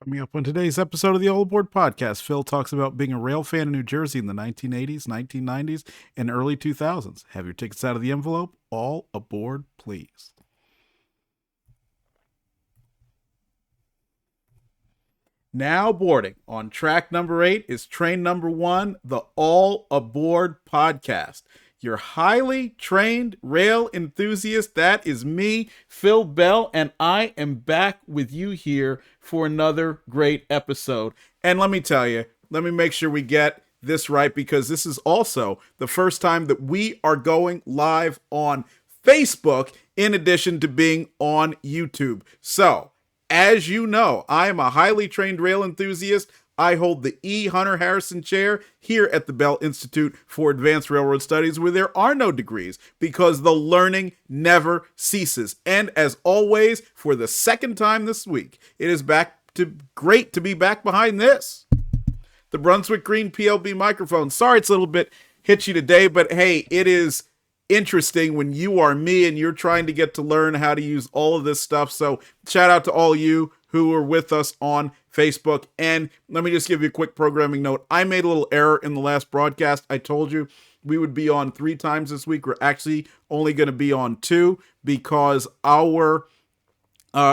Coming up on today's episode of the All Aboard Podcast, Phil talks about being a rail fan in New Jersey in the 1980s, 1990s, and early 2000s. Have your tickets out of the envelope. All aboard, please. Now boarding on track number 8 is train number 1, the All Aboard Podcast. Your highly trained rail enthusiast, that is me, Phil Bell, and I am back with you here for another great episode. And let me tell you, let me make sure we get this right, because this is also the first time that we are going live on Facebook in addition to being on YouTube. So, as you know, I am a highly trained rail enthusiast. I hold the E. Hunter Harrison Chair here at the Bell Institute for Advanced Railroad Studies, where there are no degrees because the learning never ceases. And as always, for the second time this week, it is great to be back behind this. The Brunswick Green PLB microphone. Sorry it's a little bit hitchy today, but hey, it is interesting when you are me and you're trying to get to learn how to use all of this stuff. So shout out to all you who are with us on Facebook. And let me just give you a quick programming note. I made a little error in the last broadcast. I told you we would be on 3 times this week. We're actually only going to be on 2 because our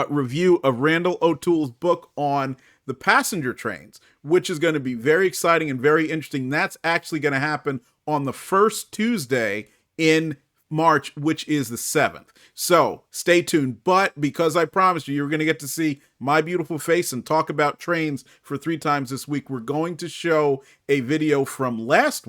review of Randall O'Toole's book on the passenger trains, which is going to be very exciting and very interesting. That's actually going to happen on the first Tuesday in March, which is the 7th. So stay tuned. But because I promised you, you're going to get to see my beautiful face and talk about trains for 3 times this week, we're going to show a video from last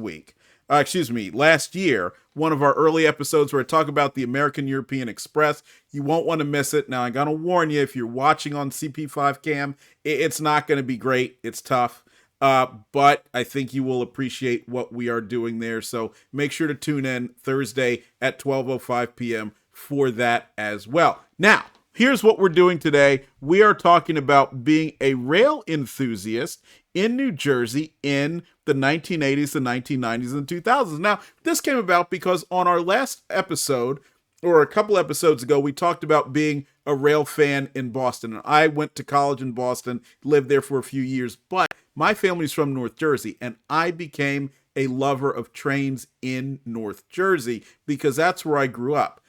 year, one of our early episodes where I talk about the American European Express. You won't want to miss it. Now, I'm going to warn you, if you're watching on CP5 Cam, it's not going to be great. It's tough. But I think you will appreciate what we are doing there. So make sure to tune in Thursday at 12:05 p.m. for that as well. Now, here's what we're doing today. We are talking about being a rail enthusiast in New Jersey in the 1980s, the 1990s, and the 2000s. Now, this came about because on our last episode, or a couple episodes ago, we talked about being a rail fan in Boston. And I went to college in Boston, lived there for a few years, but my family's from North Jersey, and I became a lover of trains in North Jersey because that's where I grew up.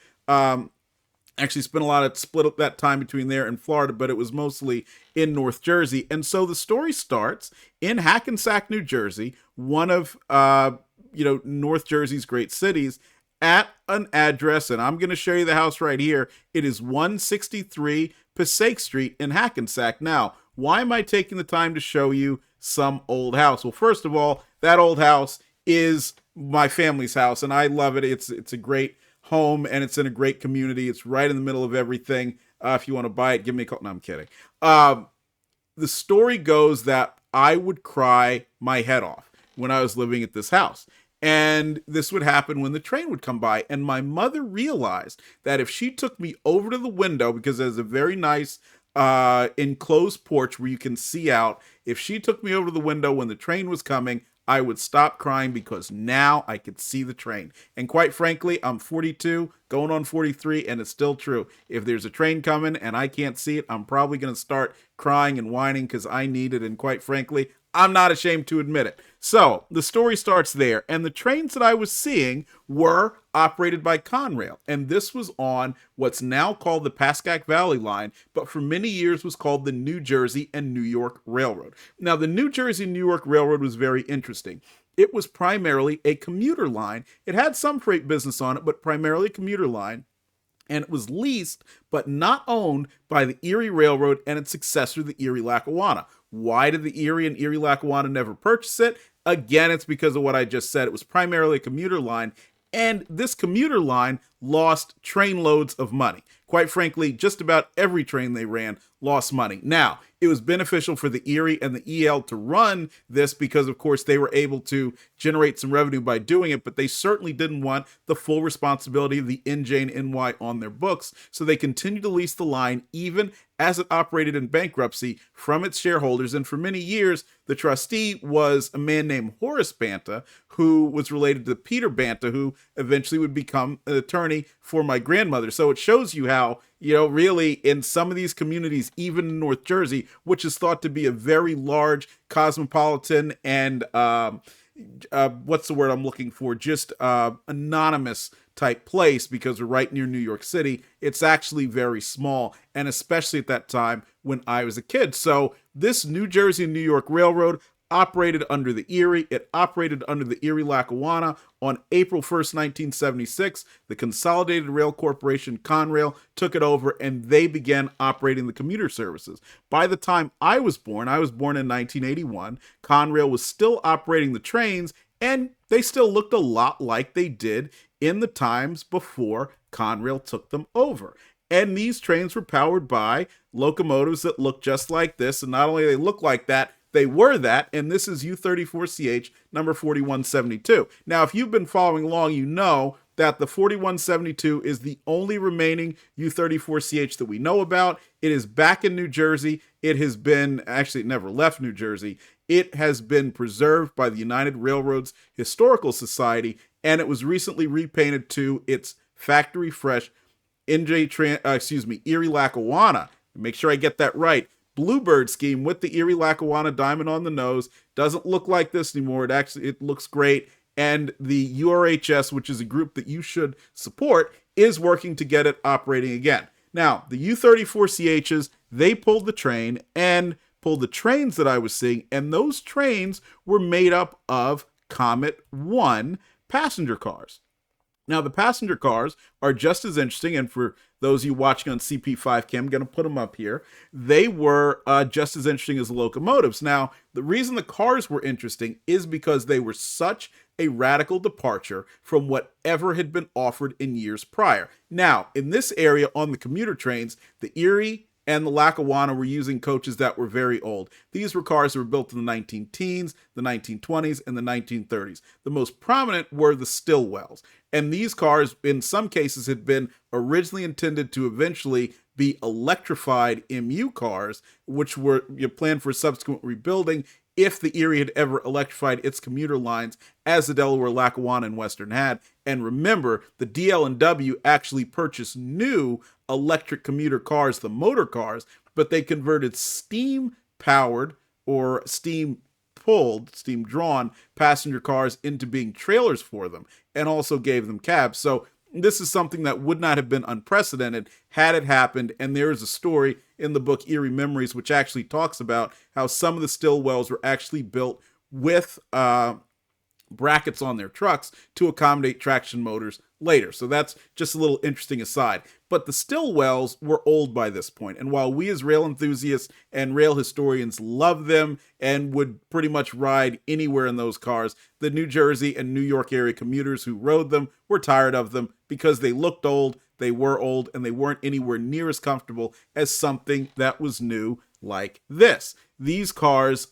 Actually spent split up that time between there and Florida, but it was mostly in North Jersey. And so the story starts in Hackensack, New Jersey, one of North Jersey's great cities, at an address, and I'm going to show you the house right here. It is 163 Passaic Street in Hackensack. Now, why am I taking the time to show you some old house? Well, first of all, that old house is my family's house, and I love it. It's a great home, and it's in a great community. It's right in the middle of everything. If you want to buy it, give me a call. No, I'm kidding. The story goes that I would cry my head off when I was living at this house. And this would happen when the train would come by. And my mother realized that if she took me over to the window, because there's a very nice enclosed porch where you can see out, if she took me over to the window when the train was coming, I would stop crying because now I could see the train. And quite frankly, I'm 42, going on 43, and it's still true. If there's a train coming and I can't see it, I'm probably going to start crying and whining because I need it. And quite frankly, I'm not ashamed to admit it. So the story starts there, and the trains that I was seeing were operated by Conrail, and this was on what's now called the Pascack Valley Line, but for many years was called the New Jersey and New York Railroad. Now, the New Jersey and New York Railroad was very interesting. It was primarily a commuter line. It had some freight business on it, but primarily a commuter line. And it was leased but not owned by the Erie Railroad and its successor, the Erie-Lackawanna. Why did the Erie and Erie-Lackawanna never purchase it? Again, it's because of what I just said. It was primarily a commuter line, and this commuter line lost train loads of money. Quite frankly, just about every train they ran lost money. Now, it was beneficial for the Erie and the EL to run this because, of course, they were able to generate some revenue by doing it, but they certainly didn't want the full responsibility of the NJ and NY on their books, so they continued to lease the line even as it operated in bankruptcy from its shareholders. And for many years, the trustee was a man named Horace Banta, who was related to Peter Banta, who eventually would become an attorney for my grandmother. So it shows you how how, really in some of these communities, even in North Jersey, which is thought to be a very large cosmopolitan and what's the word I'm looking for? Just anonymous type place, because we're right near New York City. It's actually very small, and especially at that time when I was a kid. So this New Jersey and New York Railroad operated under the Erie. It operated under the Erie-Lackawanna. On April 1st, 1976, the Consolidated Rail Corporation, Conrail, took it over, and they began operating the commuter services. By the time I was born in 1981, Conrail was still operating the trains, and they still looked a lot like they did in the times before Conrail took them over. And these trains were powered by locomotives that look just like this, and not only they look like that, they were that, and this is U34CH number 4172. Now, if you've been following along, you know that the 4172 is the only remaining U34CH that we know about. It is back in New Jersey. It has been, actually it never left New Jersey. It has been preserved by the United Railroads Historical Society, and it was recently repainted to its factory fresh Erie-Lackawanna. Make sure I get that right. Bluebird scheme with the Erie-Lackawanna diamond on the nose. Doesn't look like this anymore. It looks great. And the URHS, which is a group that you should support, is working to get it operating again. Now, the U34CHs, they pulled the train and pulled the trains that I was seeing, and those trains were made up of Comet 1 passenger cars. Now, the passenger cars are just as interesting, and for those of you watching on CP5K, I'm going to put them up here. They were just as interesting as the locomotives. Now, the reason the cars were interesting is because they were such a radical departure from whatever had been offered in years prior. Now, in this area on the commuter trains, the Erie and the Lackawanna were using coaches that were very old. These were cars that were built in the 19-teens, the 1920s, and the 1930s. The most prominent were the Stillwells. And these cars, in some cases, had been originally intended to eventually be electrified MU cars, which were planned for subsequent rebuilding if the Erie had ever electrified its commuter lines, as the Delaware, Lackawanna, and Western had. And remember, the DL&W actually purchased new electric commuter cars, the motor cars, but they converted steam-powered or steam-pulled, steam-drawn passenger cars into being trailers for them, and also gave them cabs. So this is something that would not have been unprecedented had it happened, and there is a story in the book Erie Memories which actually talks about how some of the Stillwells were actually built with brackets on their trucks to accommodate traction motors later. So that's just a little interesting aside. But the Stillwells were old by this point, and while we as rail enthusiasts and rail historians love them and would pretty much ride anywhere in those cars, the New Jersey and New York area commuters who rode them were tired of them because they looked old, they were old, and they weren't anywhere near as comfortable as something that was new like this. These cars,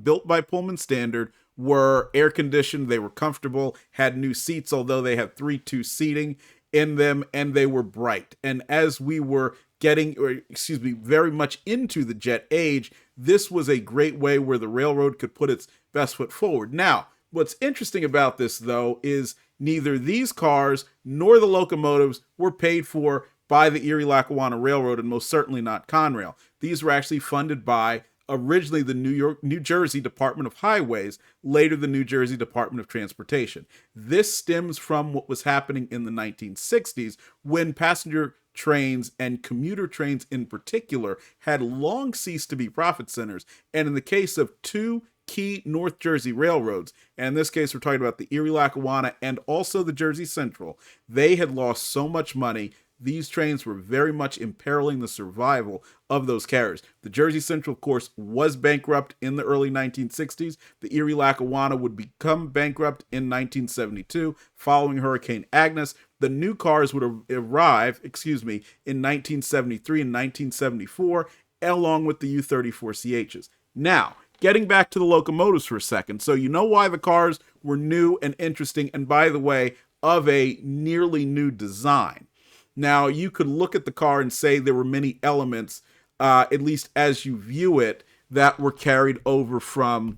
built by Pullman Standard, were air conditioned, they were comfortable, had new seats, although they had 3-2 seating in them, and they were bright. And as we were very much into the jet age, this was a great way where the railroad could put its best foot forward. Now, what's interesting about this, though, is neither these cars nor the locomotives were paid for by the Erie-Lackawanna Railroad, and most certainly not Conrail. These were actually funded by originally the New Jersey Department of Highways, later the New Jersey Department of Transportation. This stems from what was happening in the 1960s when passenger trains and commuter trains in particular had long ceased to be profit centers. And in the case of two key North Jersey railroads, and in this case we're talking about the Erie-Lackawanna and also the Jersey Central, they had lost so much money. These trains were very much imperiling the survival of those carriers. The Jersey Central, of course, was bankrupt in the early 1960s. The Erie-Lackawanna would become bankrupt in 1972 following Hurricane Agnes. The new cars would arrive, in 1973 and 1974, along with the U34CHs. Now, getting back to the locomotives for a second. So you know why the cars were new and interesting, and by the way, of a nearly new design. Now, you could look at the car and say there were many elements, at least as you view it, that were carried over from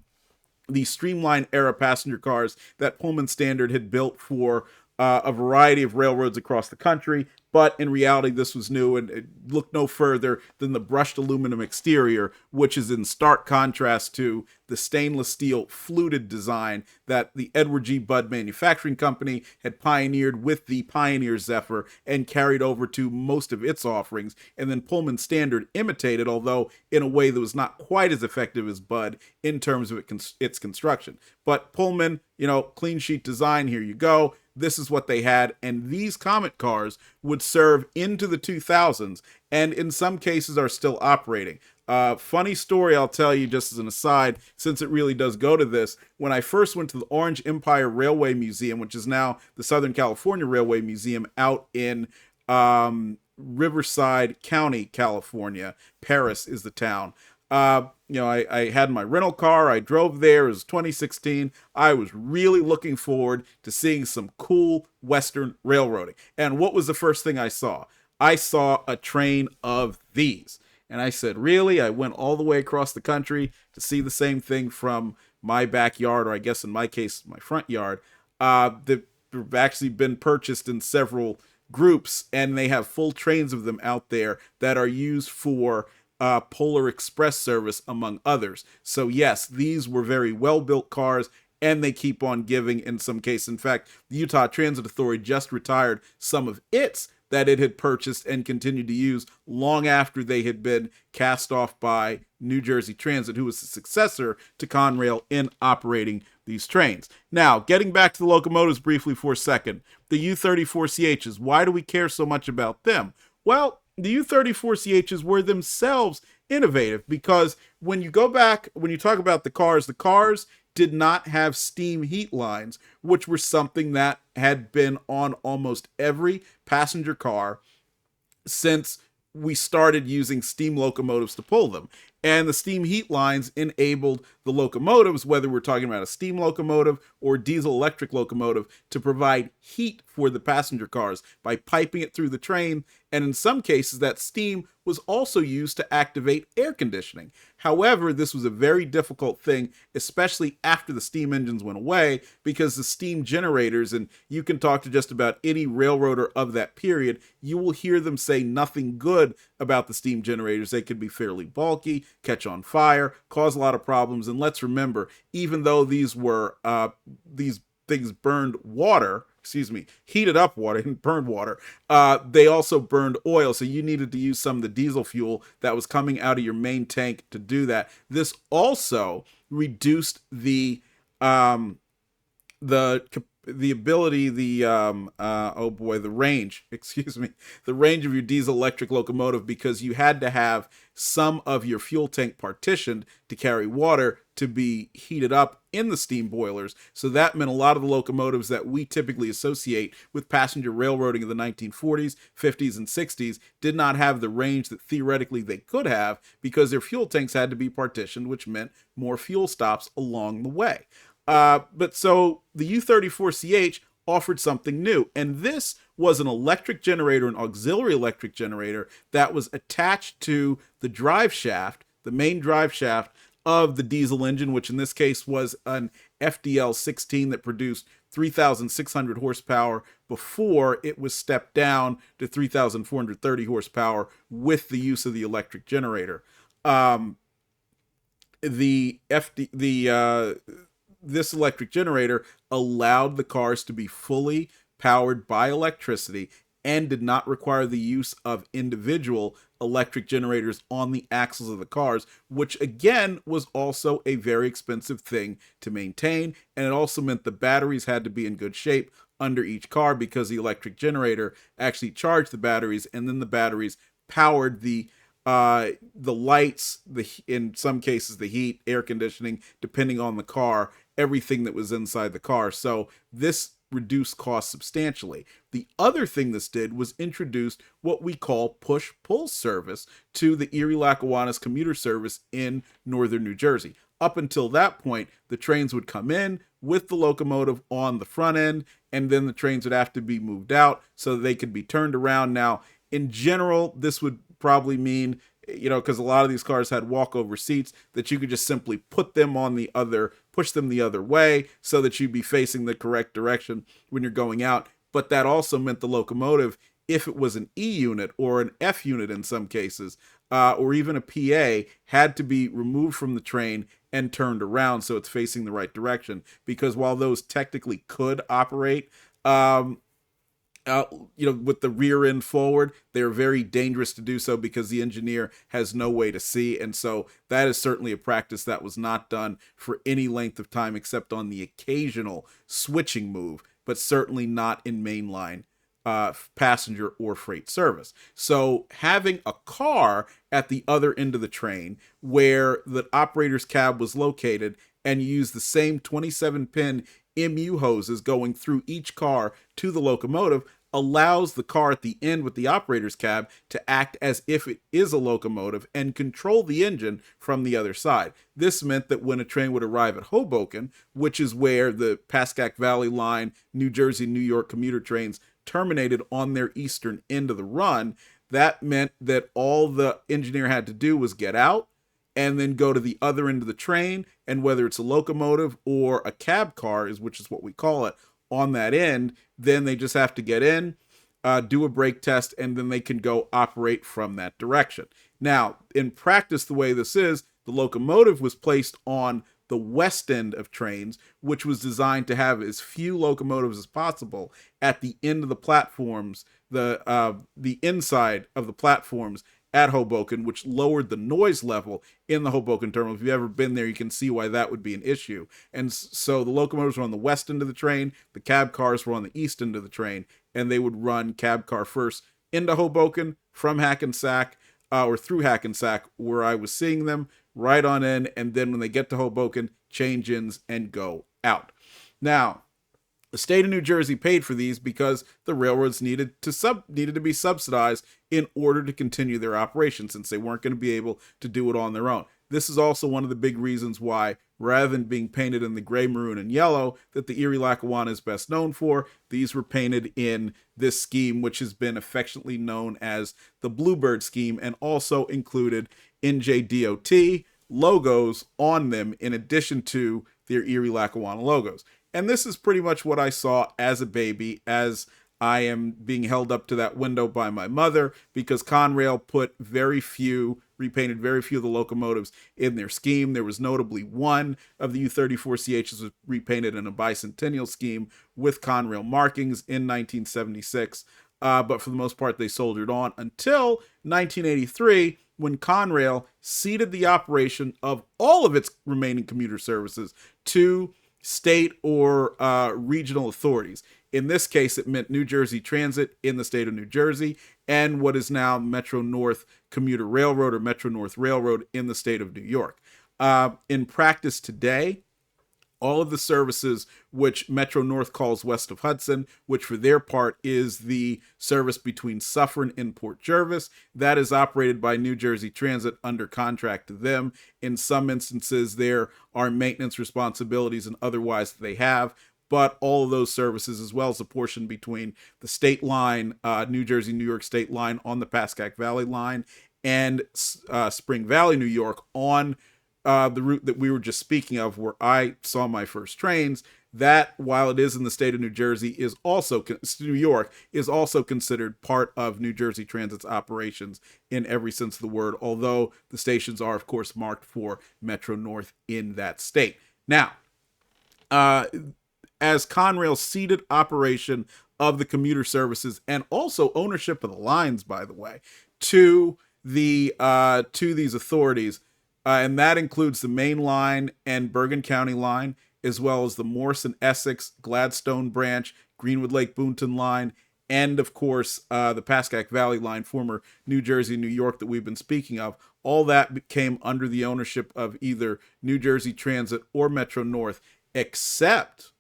the streamlined era passenger cars that Pullman Standard had built for a variety of railroads across the country. But in reality, this was new, and it looked no further than the brushed aluminum exterior, which is in stark contrast to the stainless steel fluted design that the Edward G. Budd Manufacturing Company had pioneered with the Pioneer Zephyr and carried over to most of its offerings. And then Pullman Standard imitated, although in a way that was not quite as effective as Budd in terms of its construction. But Pullman, clean sheet design, here you go. This is what they had, and these Comet cars would serve into the 2000s, and in some cases are still operating. Funny story I'll tell you just as an aside, since it really does go to this. When I first went to the Orange Empire Railway Museum, which is now the Southern California Railway Museum out in Riverside County, California. Paris is the town. I had my rental car. I drove there. It was 2016. I was really looking forward to seeing some cool Western railroading. And what was the first thing I saw? I saw a train of these. And I said, really? I went all the way across the country to see the same thing from my backyard, or I guess in my case, my front yard. They've actually been purchased in several groups, and they have full trains of them out there that are used for Polar Express service, among others. So yes, these were very well-built cars, and they keep on giving in some cases. In fact, the Utah Transit Authority just retired some of its that it had purchased and continued to use long after they had been cast off by New Jersey Transit, who was the successor to Conrail in operating these trains. Now, getting back to the locomotives briefly for a second, the U-34CHs, why do we care so much about them? Well, the U-34CHs were themselves innovative because when you go back, when you talk about the cars did not have steam heat lines, which were something that had been on almost every passenger car since we started using steam locomotives to pull them. And the steam heat lines enabled the locomotives, whether we're talking about a steam locomotive or diesel electric locomotive, to provide heat for the passenger cars by piping it through the train. And in some cases, that steam was also used to activate air conditioning. However, this was a very difficult thing, especially after the steam engines went away, because the steam generators, and you can talk to just about any railroader of that period, you will hear them say nothing good about the steam generators. They could be fairly bulky, catch on fire, cause a lot of problems. And let's remember, even though these were these things burned water, heated up water and burned water, they also burned oil. So you needed to use some of the diesel fuel that was coming out of your main tank to do that. This also reduced the ability, the range, the range of your diesel electric locomotive, because you had to have some of your fuel tank partitioned to carry water to be heated up in the steam boilers. So that meant a lot of the locomotives that we typically associate with passenger railroading in the 1940s, 50s, and 60s did not have the range that theoretically they could have because their fuel tanks had to be partitioned, which meant more fuel stops along the way. But so the U-34CH offered something new, and this was an electric generator, an auxiliary electric generator that was attached to the drive shaft, the main drive shaft of the diesel engine, which in this case was an FDL-16 that produced 3,600 horsepower before it was stepped down to 3,430 horsepower with the use of the electric generator. This electric generator allowed the cars to be fully powered by electricity and did not require the use of individual electric generators on the axles of the cars, which again was also a very expensive thing to maintain. And it also meant the batteries had to be in good shape under each car because the electric generator actually charged the batteries, and then the batteries powered the lights, in some cases the heat, air conditioning, depending on the car, everything that was inside the car. So this reduced costs substantially. The other thing this did was introduce what we call push-pull service to the Erie-Lackawanna commuter service in northern New Jersey. Up until that point, the trains would come in with the locomotive on the front end, and then the trains would have to be moved out so that they could be turned around. Now, in general, this would probably mean, because a lot of these cars had walkover seats, that you could just simply push them the other way so that you'd be facing the correct direction when you're going out. but that also meant the locomotive, if it was an E unit or an F unit in some cases, or even a PA, had to be removed from the train and turned around so it's facing the right direction. Because while those technically could operate, um, uh, with the rear end forward, they're very dangerous to do so because the engineer has no way to see. And so that is certainly a practice that was not done for any length of time except on the occasional switching move, but certainly not in mainline passenger or freight service. So having a car at the other end of the train where the operator's cab was located, and you use the same 27 pin MU hoses going through each car to the locomotive, allows the car at the end with the operator's cab to act as if it is a locomotive and control the engine from the other side. This meant that when a train would arrive at Hoboken, which is where the Pascack Valley Line, New Jersey, New York commuter trains terminated on their eastern end of the run, that meant that all the engineer had to do was get out and then go to the other end of the train, and whether it's a locomotive or a cab car, which is what we call it, on that end, then they just have to get in, do a brake test, and then they can go operate from that direction. Now, in practice, the way this is, the locomotive was placed on the west end of trains, which was designed to have as few locomotives as possible at the end of the platforms, the inside of the platforms at Hoboken, which lowered the noise level in the Hoboken terminal. If you've ever been there, you can see why that would be an issue. And so the locomotives were on the west end of the train, the cab cars were on the east end of the train, and they would run cab car first into Hoboken from Hackensack, or through Hackensack, where I was seeing them, right on in, and then when they get to Hoboken, change ins and go out. Now, the state of New Jersey paid for these because the railroads needed to be subsidized in order to continue their operation, since they weren't going to be able to do it on their own. This is also one of the big reasons why, rather than being painted in the gray, maroon, and yellow that the Erie Lackawanna is best known for, these were painted in this scheme, which has been affectionately known as the Bluebird scheme, and also included NJDOT logos on them in addition to their Erie Lackawanna logos. And this is pretty much what I saw as a baby, as I am being held up to that window by my mother, because Conrail repainted very few of the locomotives in their scheme. There was notably one of the U-34CHs was repainted in a bicentennial scheme with Conrail markings in 1976. But for the most part, they soldiered on until 1983, when Conrail ceded the operation of all of its remaining commuter services to state or regional authorities. In this case, it meant New Jersey Transit in the state of New Jersey and what is now Metro North Commuter Railroad, or Metro North Railroad, in the state of New York. In practice today, all of the services which Metro North calls west of Hudson, which for their part is the service between Suffern and Port Jervis, that is operated by New Jersey Transit under contract to them. In some instances, there are maintenance responsibilities and otherwise that they have, but all of those services, as well as the portion between the state line, New Jersey, New York state line on the Pascack Valley line, and Spring Valley, New York on the route that we were just speaking of, where I saw my first trains, that, while it is in the state of New Jersey, is also New York, is also considered part of New Jersey Transit's operations in every sense of the word, although the stations are, of course, marked for Metro North in that state. Now, as Conrail ceded operation of the commuter services and also ownership of the lines, by the way, to these authorities, and that includes the Main Line and Bergen County Line, as well as the Morse and Essex, Gladstone Branch, Greenwood Lake Boonton Line, and of course the Pascack Valley Line, former New Jersey, New York, that we've been speaking of. All that came under the ownership of either New Jersey Transit or Metro North, except,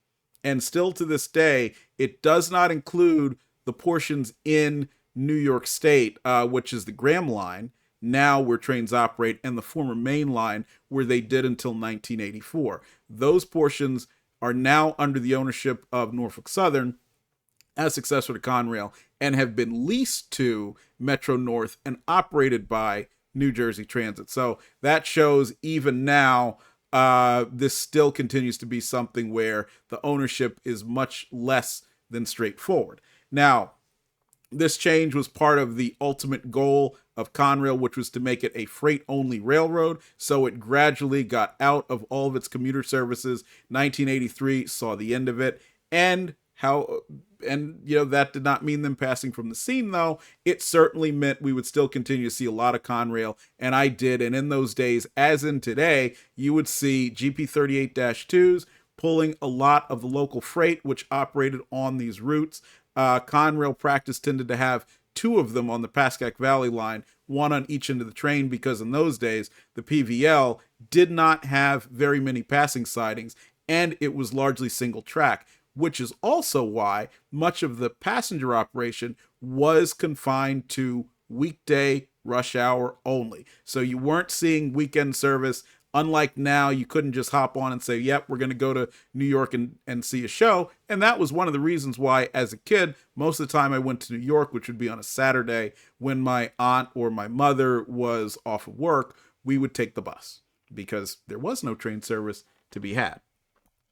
and still to this day, it does not include the portions in New York State, which is the Graham Line, now where trains operate, and the former Main Line, where they did until 1984. Those portions are now under the ownership of Norfolk Southern as successor to Conrail, and have been leased to Metro North and operated by New Jersey Transit. So that shows even now, this still continues to be something where the ownership is much less than straightforward. Now, this change was part of the ultimate goal of Conrail, which was to make it a freight-only railroad, so it gradually got out of all of its commuter services. 1983 saw the end of it, and that did not mean them passing from the scene, though. It certainly meant we would still continue to see a lot of Conrail, and I did. And in those days, as in today, you would see GP38-2s pulling a lot of the local freight, which operated on these routes. Conrail practice tended to have two of them on the Pascack Valley line, one on each end of the train, because in those days, the PVL did not have very many passing sidings, and it was largely single track, which is also why much of the passenger operation was confined to weekday rush hour only. So you weren't seeing weekend service. Unlike now, you couldn't just hop on and say, yep, we're going to go to New York and see a show. And that was one of the reasons why, as a kid, most of the time I went to New York, which would be on a Saturday when my aunt or my mother was off of work, we would take the bus because there was no train service to be had.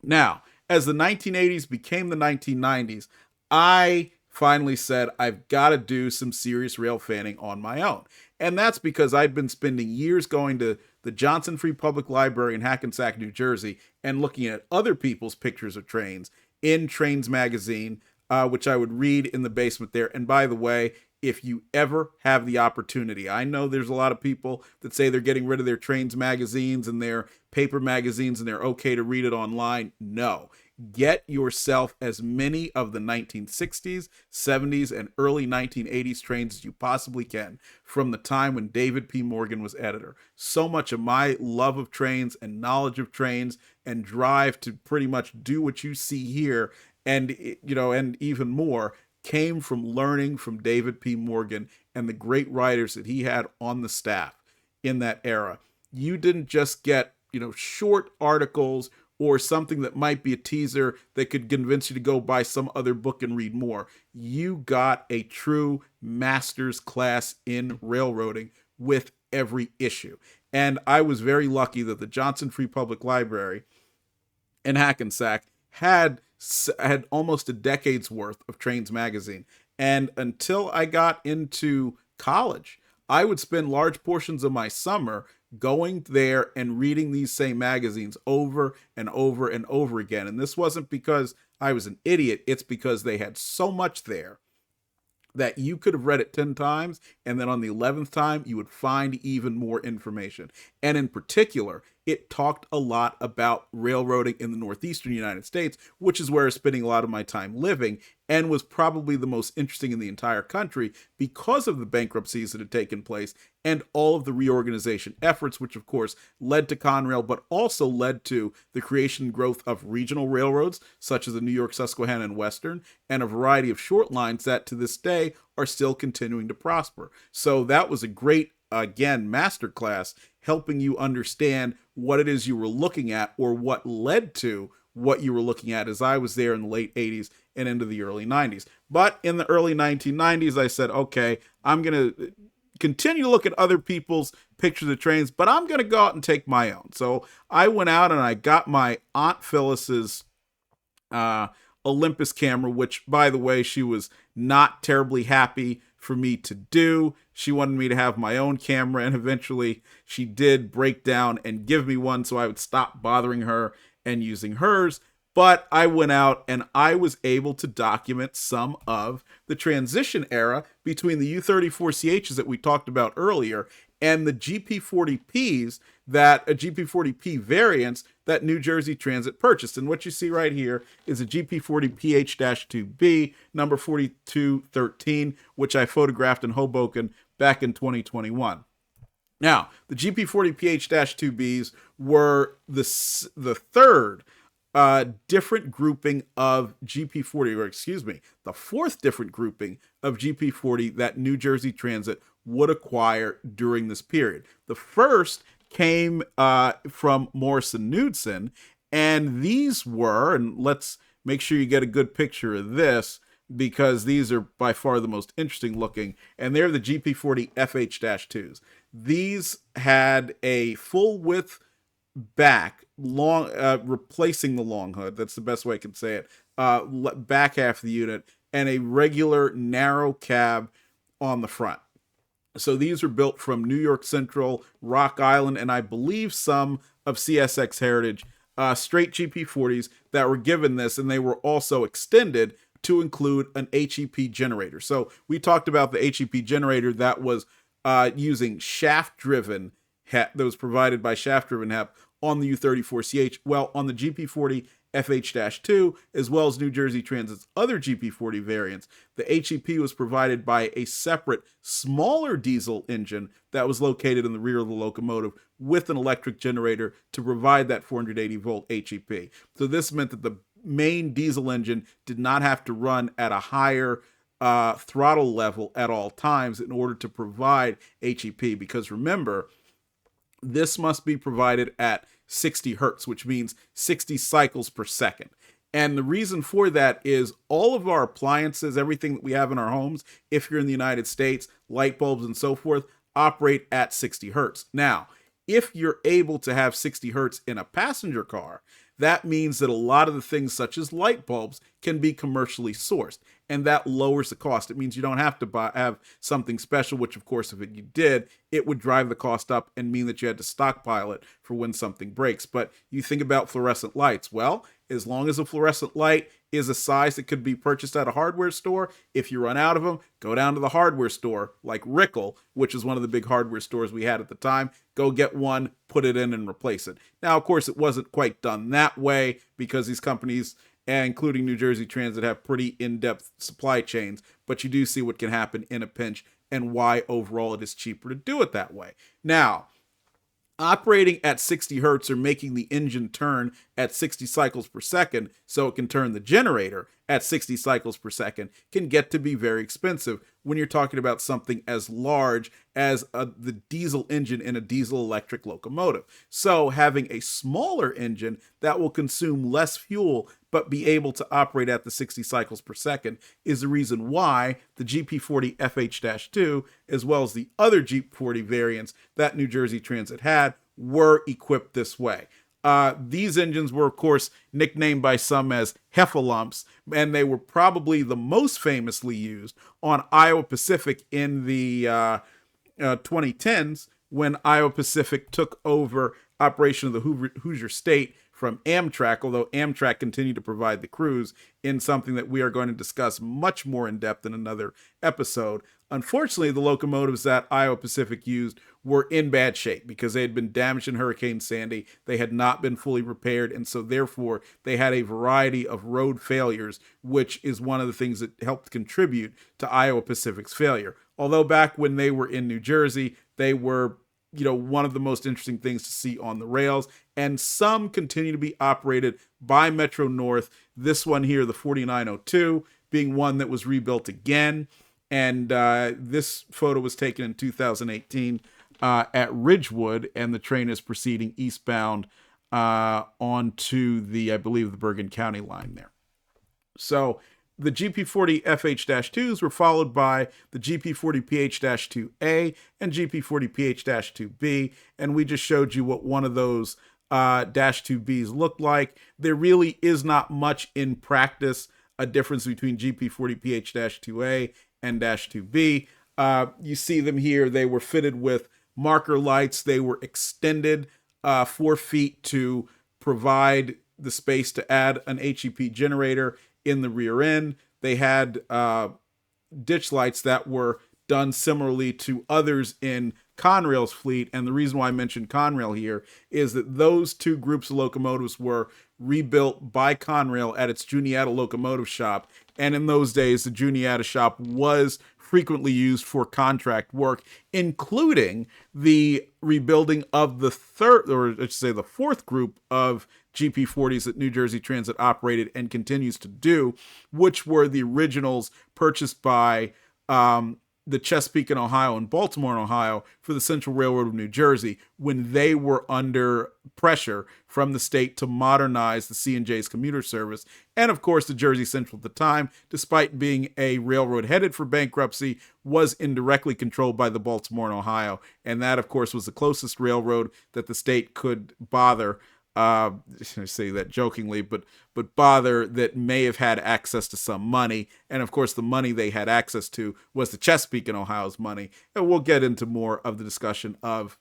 Now, as the 1980s became the 1990s, I finally said, I've got to do some serious rail fanning on my own. And that's because I'd been spending years going to the Johnson Free Public Library in Hackensack, New Jersey, and looking at other people's pictures of trains in Trains magazine, which I would read in the basement there. And by the way, if you ever have the opportunity, I know there's a lot of people that say they're getting rid of their Trains magazines and their paper magazines and they're okay to read it online. No. Get yourself as many of the 1960s, 70s, and early 1980s trains as you possibly can from the time when David P. Morgan was editor. So much of my love of trains and knowledge of trains and drive to pretty much do what you see here and even more came from learning from David P. Morgan and the great writers that he had on the staff in that era. You didn't just get, short articles or something that might be a teaser that could convince you to go buy some other book and read more. You got a true master's class in railroading with every issue. And I was very lucky that the Johnson Free Public Library in Hackensack had almost a decade's worth of Trains magazine. And until I got into college, I would spend large portions of my summer going there and reading these same magazines over and over and over again. And this wasn't because I was an idiot. It's because they had so much there that you could have read it 10 times, and then on the 11th time, you would find even more information. And in particular, it talked a lot about railroading in the northeastern United States, which is where I was spending a lot of my time living, and was probably the most interesting in the entire country because of the bankruptcies that had taken place and all of the reorganization efforts, which of course led to Conrail, but also led to the creation and growth of regional railroads, such as the New York Susquehanna and Western, and a variety of short lines that to this day are still continuing to prosper. So that was a great, again, masterclass helping you understand what it is you were looking at or what led to what you were looking at as I was there in the late 80s and into the early 90s. But in the early 1990s, I said, okay, I'm going to continue to look at other people's pictures of trains, but I'm going to go out and take my own. So I went out and I got my Aunt Phyllis's Olympus camera, which, by the way, she was not terribly happy for me to do. She wanted me to have my own camera, and eventually she did break down and give me one, so I would stop bothering her and using hers. But I went out and I was able to document some of the transition era between the U34CHs that we talked about earlier and the GP40Ps, that a GP40P variants that New Jersey Transit purchased. And what you see right here is a GP40PH-2B, number 4213, which I photographed in Hoboken back in 2021. Now, the GP40PH-2Bs were the third different grouping of GP40, or excuse me, the fourth different grouping of GP40 that New Jersey Transit would acquire during this period. The first came from Morrison Knudsen, and these were, and let's make sure you get a good picture of this, because these are by far the most interesting looking, and they're the GP40 FH-2s. These had a full width back, replacing the long hood. That's the best way I can say it. Back half of the unit, and a regular narrow cab on the front. So these were built from New York Central, Rock Island, and I believe some of CSX Heritage, straight GP40s that were given this, and they were also extended to include an HEP generator. So we talked about the HEP generator that was using shaft-driven HEP, that was provided by shaft-driven HEP on the U34CH. Well, on the GP40 FH-2, as well as New Jersey Transit's other GP40 variants, the HEP was provided by a separate, smaller diesel engine that was located in the rear of the locomotive with an electric generator to provide that 480-volt HEP. So this meant that the main diesel engine did not have to run at a higher throttle level at all times in order to provide HEP, because remember, this must be provided at 60 hertz, which means 60 cycles per second. And the reason for that is all of our appliances, everything that we have in our homes, if you're in the United States, light bulbs and so forth, operate at 60 hertz. Now, if you're able to have 60 hertz in a passenger car, that means that a lot of the things such as light bulbs can be commercially sourced, and that lowers the cost. It means you don't have to have something special, which of course if you did, it would drive the cost up and mean that you had to stockpile it for when something breaks. But you think about fluorescent lights. Well, as long as a fluorescent light is a size that could be purchased at a hardware store, if you run out of them, go down to the hardware store like Rickel, which is one of the big hardware stores we had at the time, go get one, put it in and replace it. Now, of course, it wasn't quite done that way because these companies, including New Jersey Transit, have pretty in-depth supply chains, but you do see what can happen in a pinch and why overall it is cheaper to do it that way. Now, operating at 60 hertz or making the engine turn at 60 cycles per second so it can turn the generator at 60 cycles per second can get to be very expensive when you're talking about something as large as the diesel engine in a diesel electric locomotive. So having a smaller engine that will consume less fuel but be able to operate at the 60 cycles per second is the reason why the GP40 FH-2, as well as the other GP40 variants that New Jersey Transit had, were equipped this way. These engines were, of course, nicknamed by some as heffalumps, and they were probably the most famously used on Iowa Pacific in the 2010s when Iowa Pacific took over operation of the Hoosier State from Amtrak, although Amtrak continued to provide the crews in something that we are going to discuss much more in depth in another episode. Unfortunately, the locomotives that Iowa Pacific used were in bad shape because they had been damaged in Hurricane Sandy. They had not been fully repaired, and so therefore they had a variety of road failures, which is one of the things that helped contribute to Iowa Pacific's failure. Although back when they were in New Jersey, they were one of the most interesting things to see on the rails, and some continue to be operated by Metro North. This one here, the 4902, being one that was rebuilt again, and this photo was taken in 2018 at Ridgewood, and the train is proceeding eastbound onto I believe, the Bergen County line there. So the GP40 FH-2s were followed by the GP40 PH-2A and GP40 PH-2B, and we just showed you what one of those -2Bs looked like. There really is not much in practice a difference between GP40 PH-2A and -2B. You see them here. They were fitted with marker lights. They were extended 4 feet to provide the space to add an HEP generator in the rear end. They had ditch lights that were done similarly to others in Conrail's fleet. And the reason why I mentioned Conrail here is that those two groups of locomotives were rebuilt by Conrail at its Juniata locomotive shop. And in those days, the Juniata shop was frequently used for contract work, including the rebuilding of the third, or I should say the fourth group of GP40s that New Jersey Transit operated and continues to do, which were the originals purchased by the Chesapeake and Ohio and Baltimore and Ohio for the Central Railroad of New Jersey when they were under pressure from the state to modernize the C&J's commuter service. And of course, the Jersey Central at the time, despite being a railroad headed for bankruptcy, was indirectly controlled by the Baltimore and Ohio. And that, of course, was the closest railroad that the state could bother. I say that jokingly, but bother, that may have had access to some money. And of course, the money they had access to was the Chesapeake and Ohio's money. And we'll get into more of the discussion of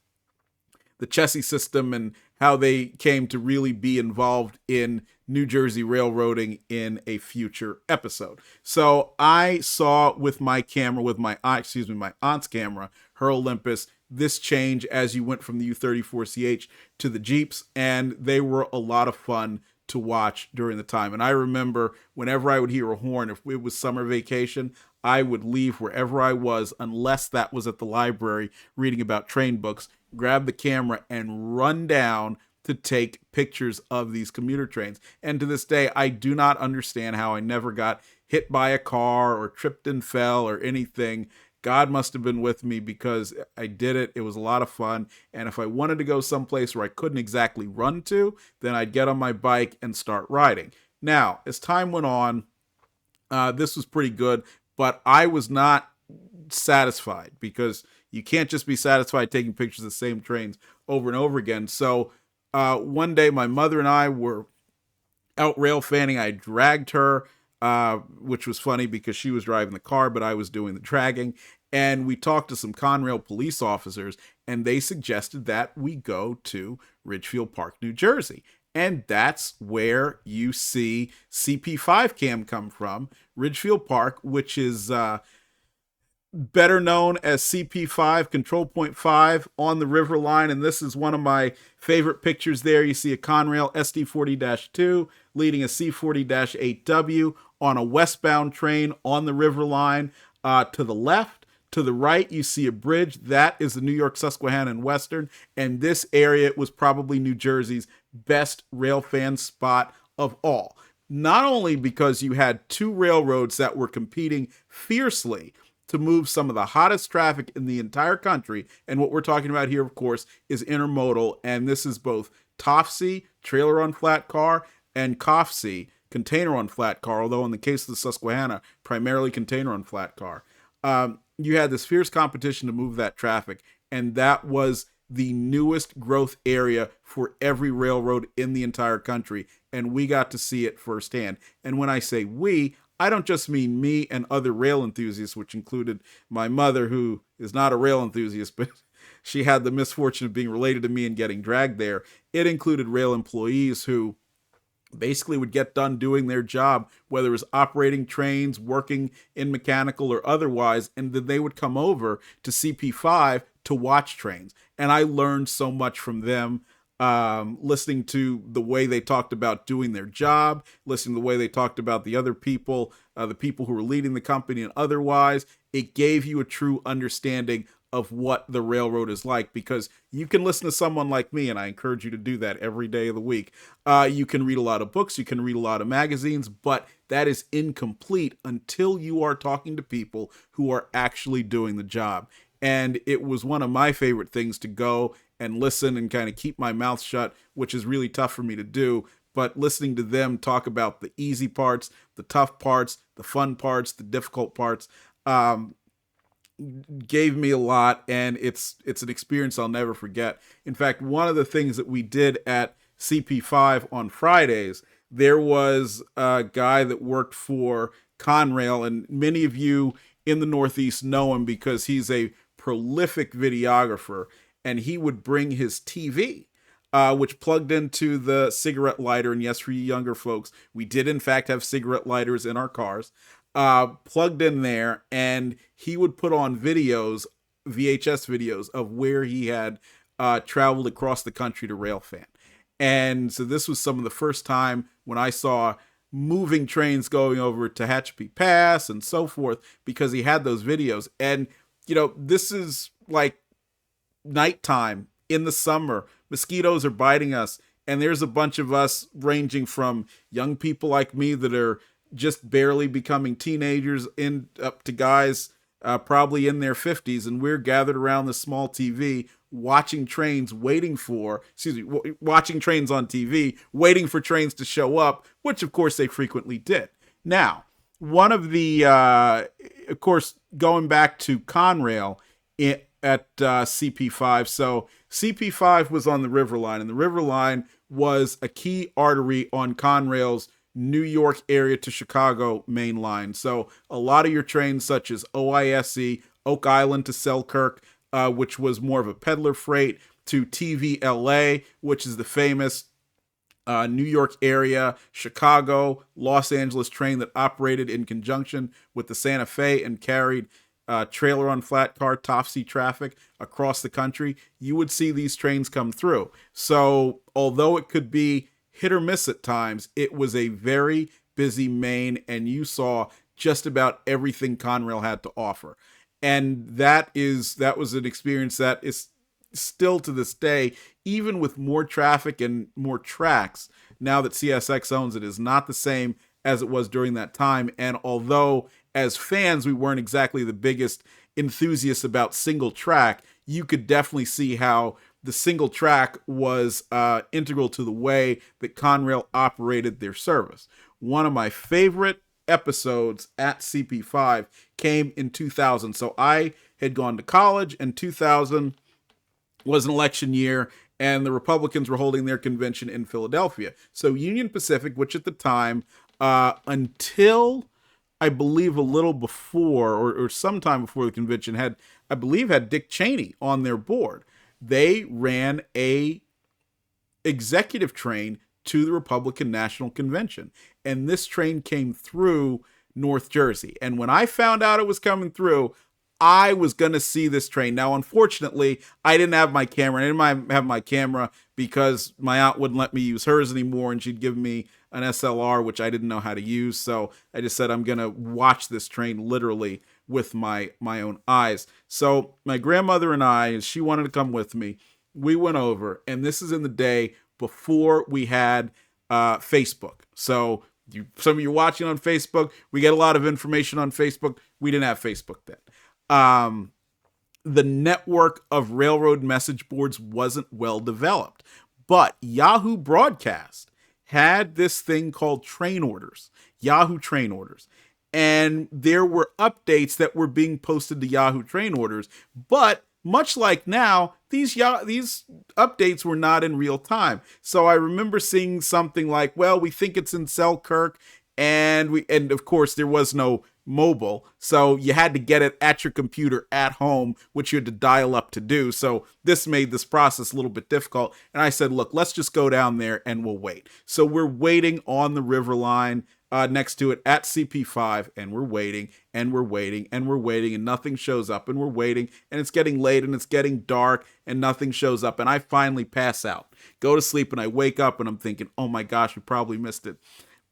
the Chessie system and how they came to really be involved in New Jersey railroading in a future episode. So I saw with my camera, with my aunt's camera, her Olympus, this change as you went from the U34CH to the Jeeps, and they were a lot of fun to watch during the time. And I remember whenever I would hear a horn, if it was summer vacation, I would leave wherever I was, unless that was at the library reading about train books, grab the camera and run down to take pictures of these commuter trains. And to this day, I do not understand how I never got hit by a car or tripped and fell or anything. God must have been with me, because I did it. It was a lot of fun. And if I wanted to go someplace where I couldn't exactly run to, then I'd get on my bike and start riding. Now, as time went on, this was pretty good, but I was not satisfied, because you can't just be satisfied taking pictures of the same trains over and over again. So one day my mother and I were out rail fanning. I dragged her, which was funny because she was driving the car, but I was doing the dragging. And we talked to some Conrail police officers, and they suggested that we go to Ridgefield Park, New Jersey. And that's where you see CP5 Cam come from, Ridgefield Park, which is better known as CP5, Control Point 5, on the River Line. And this is one of my favorite pictures there. You see a Conrail SD40-2 leading a C40-8W on a westbound train on the River Line. To the left, to the right, you see a bridge. That is the New York Susquehanna and Western. And this area was probably New Jersey's best railfan spot of all. Not only because you had two railroads that were competing fiercely to move some of the hottest traffic in the entire country. And what we're talking about here, of course, is intermodal. And this is both TOFC, trailer on flat car, and COFC, container on flat car. Although in the case of the Susquehanna, primarily container on flat car. You had this fierce competition to move that traffic. And that was the newest growth area for every railroad in the entire country. And we got to see it firsthand. And when I say we, I don't just mean me and other rail enthusiasts, which included my mother, who is not a rail enthusiast, but she had the misfortune of being related to me and getting dragged there. It included rail employees who basically would get done doing their job, whether it was operating trains, working in mechanical or otherwise, and then they would come over to CP5 to watch trains. And I learned so much from them. Listening to the way they talked about doing their job, listening to the way they talked about the other people, the people who were leading the company and otherwise, it gave you a true understanding of what the railroad is like, because you can listen to someone like me, and I encourage you to do that every day of the week. You can read a lot of books, you can read a lot of magazines, but that is incomplete until you are talking to people who are actually doing the job. And it was one of my favorite things to go and listen and kind of keep my mouth shut, which is really tough for me to do. But listening to them talk about the easy parts, the tough parts, the fun parts, the difficult parts, gave me a lot. And it's an experience I'll never forget. In fact, one of the things that we did at CP5 on Fridays, there was a guy that worked for Conrail, and many of you in the Northeast know him because he's a prolific videographer. And he would bring his TV, which plugged into the cigarette lighter. And yes, for you younger folks, we did in fact have cigarette lighters in our cars, plugged in there. And he would put on videos, VHS videos, of where he had traveled across the country to railfan. And so this was some of the first time when I saw moving trains going over Tehachapi Pass and so forth, because he had those videos. And, you know, this is like nighttime in the summer, mosquitoes are biting us, and there's a bunch of us ranging from young people like me that are just barely becoming teenagers in up to guys probably in their 50s, and we're gathered around the small TV watching trains watching trains on TV, waiting for trains to show up, which of course they frequently did. Now, one of the, of course, going back to Conrail at CP5. So CP5 was on the River Line, and the River Line was a key artery on Conrail's New York area to Chicago main line. So a lot of your trains, such as OISE, Oak Island to Selkirk, which was more of a peddler freight, to TVLA, which is the famous New York area, Chicago, Los Angeles train that operated in conjunction with the Santa Fe and carried trailer on flat car, top seat traffic across the country. You would see these trains come through. So although it could be hit or miss at times, it was a very busy main, and you saw just about everything Conrail had to offer. And that was an experience that is still to this day, even with more traffic and more tracks, now that CSX owns it, is not the same as it was during that time. And although as fans we weren't exactly the biggest enthusiasts about single track, you could definitely see how the single track was integral to the way that Conrail operated their service. One of my favorite episodes at CP5 came in 2000. So I had gone to college, and 2000 was an election year, and the Republicans were holding their convention in Philadelphia. So Union Pacific, which at the time, until I believe a little before or sometime before the convention, had Dick Cheney on their board. They ran a executive train to the Republican National Convention, and this train came through North Jersey. And when I found out it was coming through, I was going to see this train. Now, unfortunately, I didn't have my camera. I didn't have my camera because my aunt wouldn't let me use hers anymore, and she'd give me an SLR, which I didn't know how to use. So I just said, I'm going to watch this train literally with my own eyes. So my grandmother and I, she wanted to come with me. We went over, and this is in the day before we had Facebook. So some of you watching on Facebook, we get a lot of information on Facebook. We didn't have Facebook then. The network of railroad message boards wasn't well developed, but Yahoo Broadcast had this thing called train orders, Yahoo train orders. And there were updates that were being posted to Yahoo train orders, but much like now, these updates were not in real time. So I remember seeing something like, well, we think it's in Selkirk, and of course there was no mobile, so you had to get it at your computer at home, which you had to dial up to do. So this made this process a little bit difficult. And I said, look, let's just go down there and we'll wait. So we're waiting on the River Line next to it at CP5, and we're waiting and we're waiting and we're waiting, and nothing shows up, and we're waiting, and it's getting late and it's getting dark and nothing shows up. And I finally pass out, go to sleep, and I wake up and I'm thinking, oh my gosh, we probably missed it.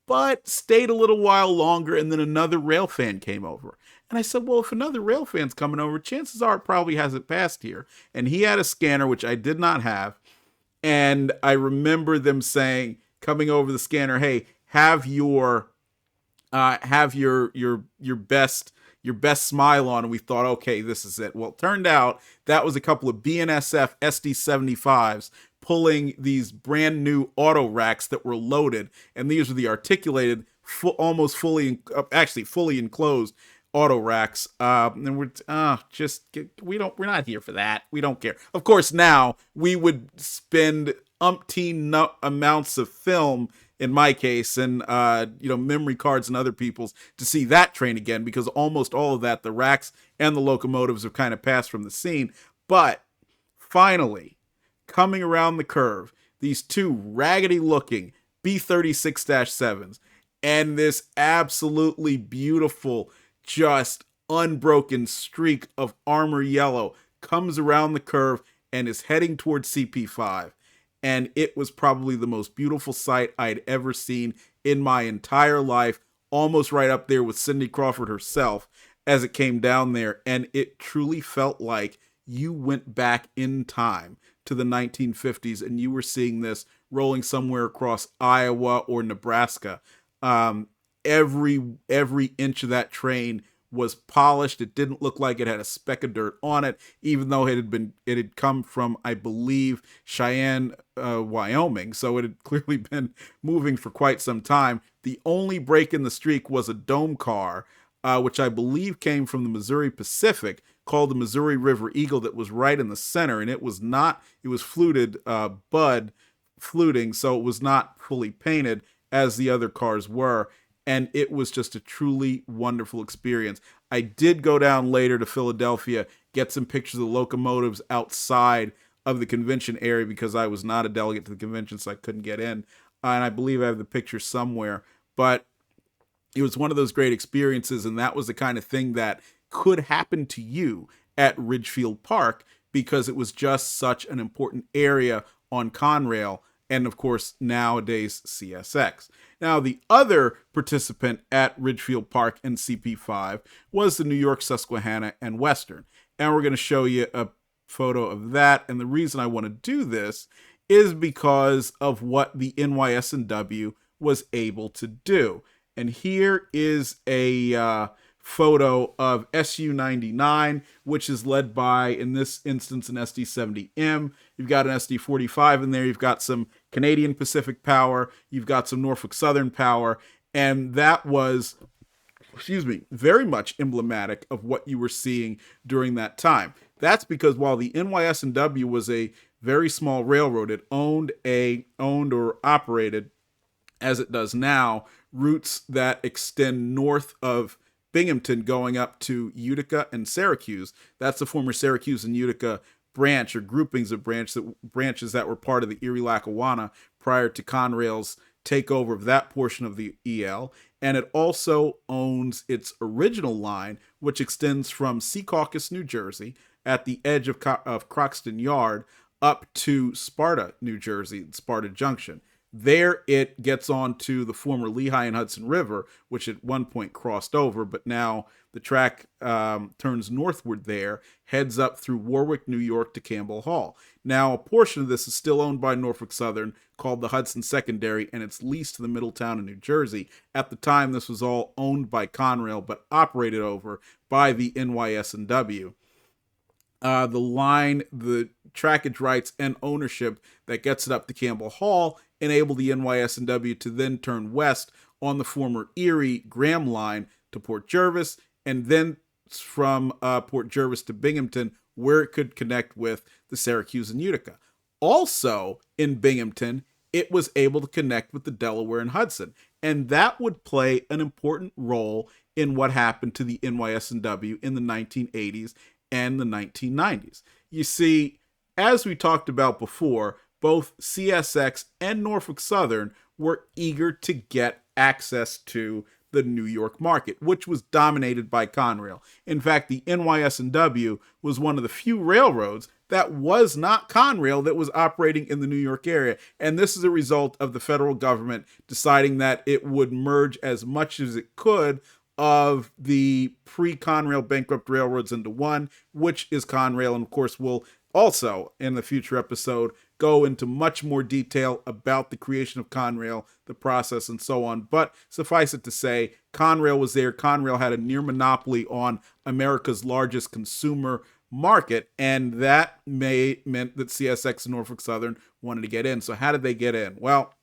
But stayed a little while longer, and then another Railfan came over. And I said, well, if another Railfan's coming over, chances are it probably hasn't passed here. And he had a scanner, which I did not have. And I remember them saying, coming over the scanner, hey, have your best smile on. And we thought, okay, this is it. Well, it turned out that was a couple of BNSF SD75s pulling these brand new auto racks that were loaded, and these were the articulated, almost fully enclosed auto racks. And we're not here for that. We don't care. Of course, now we would spend umpteen amounts of film, in my case, and memory cards and other people's, to see that train again, because almost all of that, the racks and the locomotives, have kind of passed from the scene. But finally, coming around the curve, these two raggedy looking B36-7s and this absolutely beautiful, just unbroken streak of armor yellow comes around the curve and is heading towards CP5. And it was probably the most beautiful sight I'd ever seen in my entire life, almost right up there with Cindy Crawford herself as it came down there. And it truly felt like you went back in time to the 1950s, and you were seeing this rolling somewhere across Iowa or Nebraska. Every inch of that train was polished. It didn't look like it had a speck of dirt on it, even though it had come from, I believe, Cheyenne, Wyoming. So it had clearly been moving for quite some time. The only break in the streak was a dome car, which I believe came from the Missouri Pacific, called the Missouri River Eagle, that was right in the center, and it was fluted, Bud fluting, so it was not fully painted as the other cars were. And it was just a truly wonderful experience. I did go down later to Philadelphia, get some pictures of the locomotives outside of the convention area because I was not a delegate to the convention, so I couldn't get in. And I believe I have the picture somewhere. But it was one of those great experiences, and that was the kind of thing that could happen to you at Ridgefield Park because it was just such an important area on Conrail, and of course nowadays CSX. Now, the other participant at Ridgefield Park and CP5 was the New York Susquehanna and Western, and we're going to show you a photo of that. And the reason I want to do this is because of what the NYS&W was able to do. And here is a photo of SU-99, which is led by, in this instance, an SD-70M. You've got an SD-45 in there. You've got some Canadian Pacific power. You've got some Norfolk Southern power. And that was, very much emblematic of what you were seeing during that time. That's because while the NYS&W was a very small railroad, it owned or operated, as it does now, routes that extend north of Binghamton going up to Utica and Syracuse. That's the former Syracuse and Utica branch, or groupings of branches that were part of the Erie-Lackawanna prior to Conrail's takeover of that portion of the EL. And it also owns its original line, which extends from Secaucus, New Jersey, at the edge of Croxton Yard, up to Sparta, New Jersey, Sparta Junction. There it gets onto the former Lehigh and Hudson River, which at one point crossed over, but now the track turns northward there, heads up through Warwick, New York to Campbell Hall. Now, a portion of this is still owned by Norfolk Southern, called the Hudson Secondary, and it's leased to the Middletown of New Jersey. At the time, this was all owned by Conrail, but operated over by the NYS&W. The line, the trackage rights, and ownership that gets it up to Campbell Hall enable the NYS&W to then turn west on the former Erie-Graham line to Port Jervis, and then from Port Jervis to Binghamton, where it could connect with the Syracuse and Utica. Also, in Binghamton, it was able to connect with the Delaware and Hudson, and that would play an important role in what happened to the NYS&W in the 1980s and the 1990s. You see, as we talked about before, both CSX and Norfolk Southern were eager to get access to the New York market, which was dominated by Conrail. In fact, the NYS&W was one of the few railroads that was not Conrail that was operating in the New York area. And this is a result of the federal government deciding that it would merge as much as it could of the pre-Conrail bankrupt railroads into one, which is Conrail. And of course, we'll also, in the future episode, go into much more detail about the creation of Conrail, the process, and so on. But suffice it to say, Conrail was there. Conrail had a near monopoly on America's largest consumer market, and that meant that CSX and Norfolk Southern wanted to get in. So how did they get in? Well,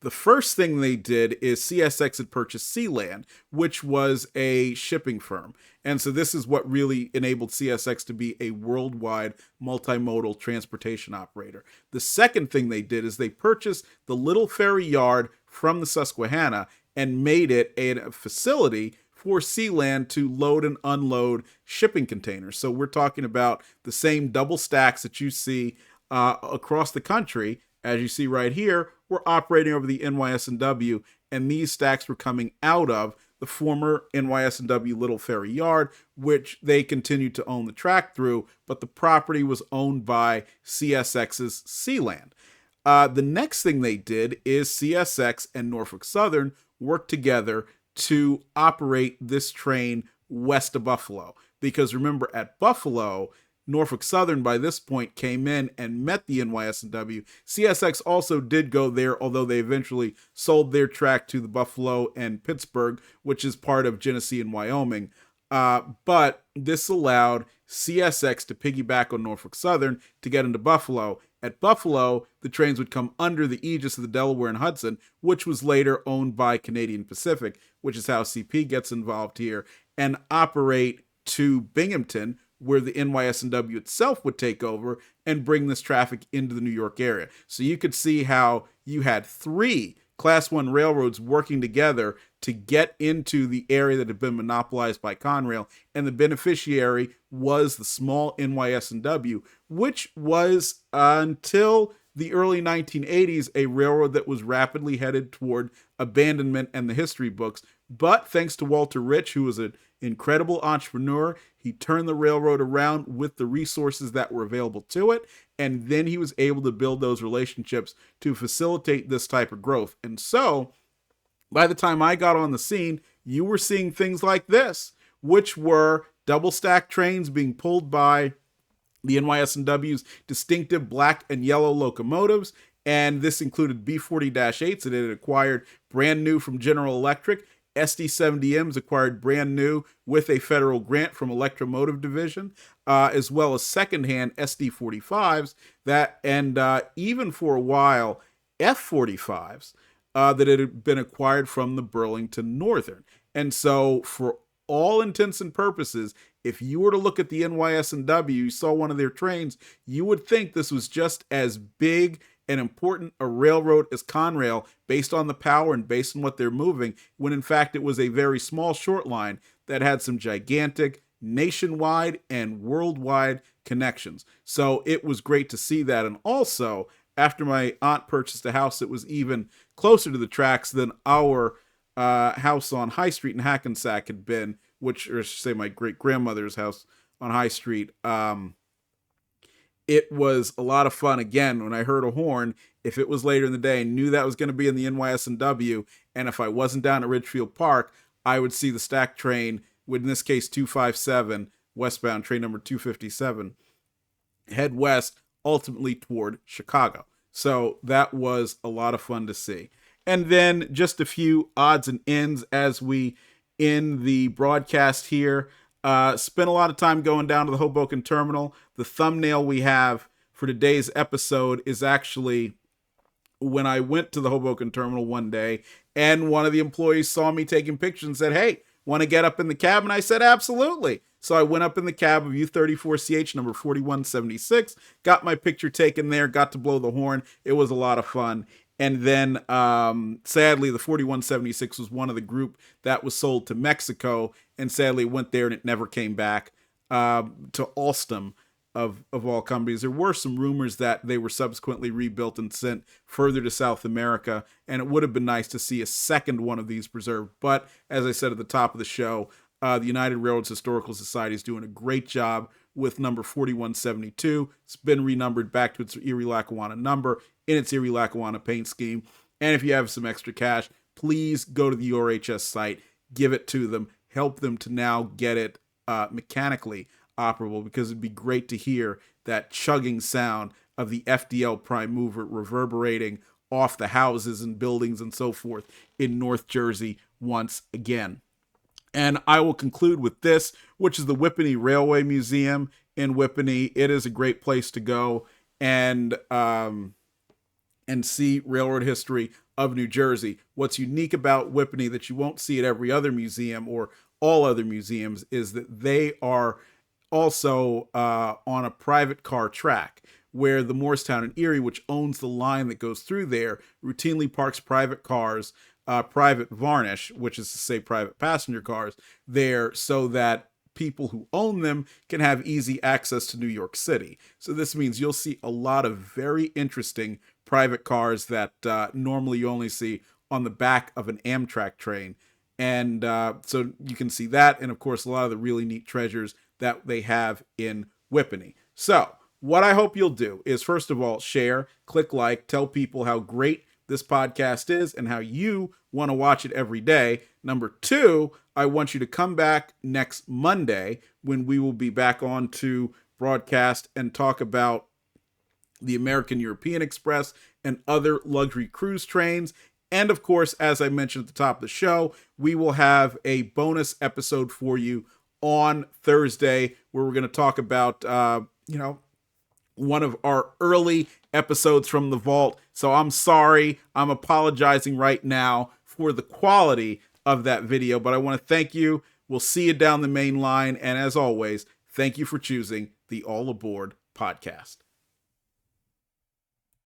the first thing they did is CSX had purchased Sealand, which was a shipping firm. And so this is what really enabled CSX to be a worldwide multimodal transportation operator. The second thing they did is they purchased the Little Ferry Yard from the Susquehanna and made it a facility for Sealand to load and unload shipping containers. So we're talking about the same double stacks that you see across the country, as you see right here, were operating over the NYS&W, and these stacks were coming out of the former NYS&W Little Ferry Yard, which they continued to own the track through, but the property was owned by CSX's Sealand. The next thing they did is CSX and Norfolk Southern worked together to operate this train west of Buffalo. Because remember, at Buffalo, Norfolk Southern by this point came in and met the NYS&W. CSX also did go there, although they eventually sold their track to the Buffalo and Pittsburgh, which is part of Genesee and Wyoming. But this allowed CSX to piggyback on Norfolk Southern to get into Buffalo. At Buffalo, the trains would come under the aegis of the Delaware and Hudson, which was later owned by Canadian Pacific, which is how CP gets involved here, and operate to Binghamton, where the NYS&W itself would take over and bring this traffic into the New York area. So you could see how you had three Class 1 railroads working together to get into the area that had been monopolized by Conrail, and the beneficiary was the small NYS&W, which was, until the early 1980s, a railroad that was rapidly headed toward abandonment and the history books. But thanks to Walter Rich, who was an incredible entrepreneur, he turned the railroad around with the resources that were available to it, and then he was able to build those relationships to facilitate this type of growth. And so, by the time I got on the scene, you were seeing things like this, which were double stack trains being pulled by the NYS&W's distinctive black and yellow locomotives, and this included B40-8s that it had acquired brand new from General Electric. SD70Ms acquired brand new with a federal grant from Electromotive Division, as well as secondhand SD45s that, and even for a while, F45s that had been acquired from the Burlington Northern. And so, for all intents and purposes, if you were to look at the NYS&W, you saw one of their trains, you would think this was just as big and important a railroad as Conrail, based on the power and based on what they're moving, when in fact it was a very small short line that had some gigantic nationwide and worldwide connections. So it was great to see that. And also, after my aunt purchased a house that was even closer to the tracks than our house on High Street in Hackensack had been, which, or I should say my great-grandmother's house on High Street, it was a lot of fun. Again, when I heard a horn, if it was later in the day, I knew that was going to be in the NYS&W, and if I wasn't down at Ridgefield Park, I would see the stack train, with, in this case, 257, westbound train number 257, head west, ultimately toward Chicago. So that was a lot of fun to see. And then just a few odds and ends as we end the broadcast here. Spent a lot of time going down to the Hoboken Terminal. The thumbnail we have for today's episode is actually when I went to the Hoboken Terminal one day, and one of the employees saw me taking pictures and said, "Hey, want to get up in the cab?" And I said, "Absolutely." So I went up in the cab of U34CH number 4176, got my picture taken there, got to blow the horn. It was a lot of fun. And then, sadly, the 4176 was one of the group that was sold to Mexico, and sadly went there and it never came back to Alstom, of all companies. There were some rumors that they were subsequently rebuilt and sent further to South America, and it would have been nice to see a second one of these preserved. But, as I said at the top of the show, the United Railroads Historical Society is doing a great job with number 4172. It's been renumbered back to its Erie-Lackawanna number in its Erie-Lackawanna paint scheme. And if you have some extra cash, please go to the URHS site, give it to them, help them to now get it mechanically operable, because it'd be great to hear that chugging sound of the FDL prime mover reverberating off the houses and buildings and so forth in North Jersey once again. And I will conclude with this, which is the Whippany Railway Museum in Whippany. It is a great place to go and see railroad history of New Jersey. What's unique about Whippany that you won't see at every other museum or all other museums is that they are also on a private car track, where the Morristown and Erie, which owns the line that goes through there, routinely parks private cars, private varnish, which is to say private passenger cars, there, so that people who own them can have easy access to New York City. So this means you'll see a lot of very interesting private cars that normally you only see on the back of an Amtrak train. And so you can see that, and of course a lot of the really neat treasures that they have in Whippany. So what I hope you'll do is, first of all, share, click like, tell people how great this podcast is and how you want to watch it every day. Number two, I want you to come back next Monday, when we will be back on to broadcast and talk about the American European Express and other luxury cruise trains. And of course, as I mentioned at the top of the show, we will have a bonus episode for you on Thursday where we're going to talk about, one of our early episodes from the vault. So I'm sorry, I'm apologizing right now for the quality of that video, but I want to thank you. We'll see you down the main line. And as always, thank you for choosing the All Aboard podcast.